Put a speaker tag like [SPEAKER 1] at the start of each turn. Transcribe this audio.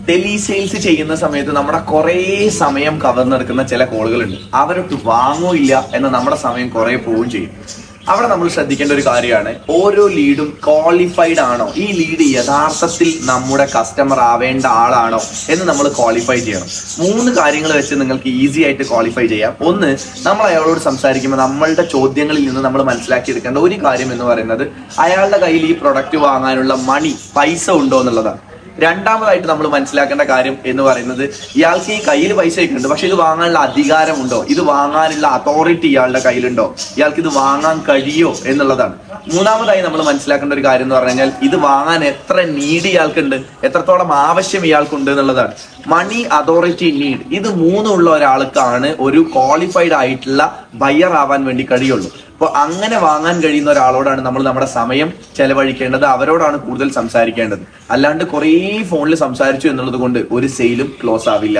[SPEAKER 1] Tele sales ചെയ്യുന്ന സമയത്ത് നമ്മുടെ കുറേ സമയം കവർന്നെടുക്കുന്ന ചില കോളുകളുണ്ട്. അവരൊട്ട് വാങ്ങൂല്ല എന്ന നമ്മുടെ സമയം കുറെ പോവുകയും ചെയ്യും. അവിടെ നമ്മൾ ശ്രദ്ധിക്കേണ്ട ഒരു കാര്യമാണ്, ഓരോ ലീഡും ക്വാളിഫൈഡ് ആണോ, ഈ ലീഡ് യഥാർത്ഥത്തിൽ നമ്മുടെ കസ്റ്റമർ ആവേണ്ട ആളാണോ എന്ന് നമ്മൾ ക്വാളിഫൈ ചെയ്യണം. 3 കാര്യങ്ങൾ വെച്ച് നിങ്ങൾക്ക് ഈസി ആയിട്ട് ക്വാളിഫൈ ചെയ്യാം. ഒന്ന്, നമ്മൾ അയാളോട് സംസാരിക്കുമ്പോൾ നമ്മളുടെ ചോദ്യങ്ങളിൽ നിന്ന് നമ്മൾ മനസ്സിലാക്കിയെടുക്കേണ്ട ഒരു കാര്യം എന്ന് പറയുന്നത് അയാളുടെ കയ്യിൽ ഈ പ്രൊഡക്റ്റ് വാങ്ങാനുള്ള പൈസ ഉണ്ടോ എന്നുള്ളതാണ്. രണ്ടാമതായിട്ട് നമ്മൾ മനസ്സിലാക്കേണ്ട കാര്യം എന്ന് പറയുന്നത് ഇയാൾക്ക് ഈ കയ്യിൽ പൈസ ഒക്കെ ഉണ്ട്, പക്ഷെ ഇത് വാങ്ങാനുള്ള അധികാരമുണ്ടോ, ഇത് വാങ്ങാനുള്ള അതോറിറ്റി ഇയാളുടെ കയ്യിലുണ്ടോ, ഇയാൾക്ക് ഇത് വാങ്ങാൻ കഴിയോ എന്നുള്ളതാണ്. മൂന്നാമതായി നമ്മൾ മനസ്സിലാക്കേണ്ട ഒരു കാര്യം എന്ന് പറഞ്ഞു കഴിഞ്ഞാൽ ഇത് വാങ്ങാൻ എത്ര നീഡ് ഇയാൾക്കുണ്ട്, എത്രത്തോളം ആവശ്യം ഇയാൾക്കുണ്ട് എന്നുള്ളതാണ്. മണി, അതോറിറ്റി, നീഡ്, ഇത് 3 ഉള്ള ഒരാൾക്കാണ് ഒരു ക്വാളിഫൈഡ് ആയിട്ടുള്ള ബയർ ആവാൻ വേണ്ടി കഴിയുള്ളൂ. അപ്പോൾ അങ്ങനെ വാങ്ങാൻ കഴിയുന്ന ഒരാളോടാണ് നമ്മൾ നമ്മുടെ സമയം ചെലവഴിക്കേണ്ടത്, അവരോടാണ് കൂടുതൽ സംസാരിക്കേണ്ടത്. അല്ലാണ്ട് കുറേ ഫോണിൽ സംസാരിച്ചു എന്നുള്ളത് കൊണ്ട് ഒരു സെയിലും ക്ലോസ് ആവില്ല.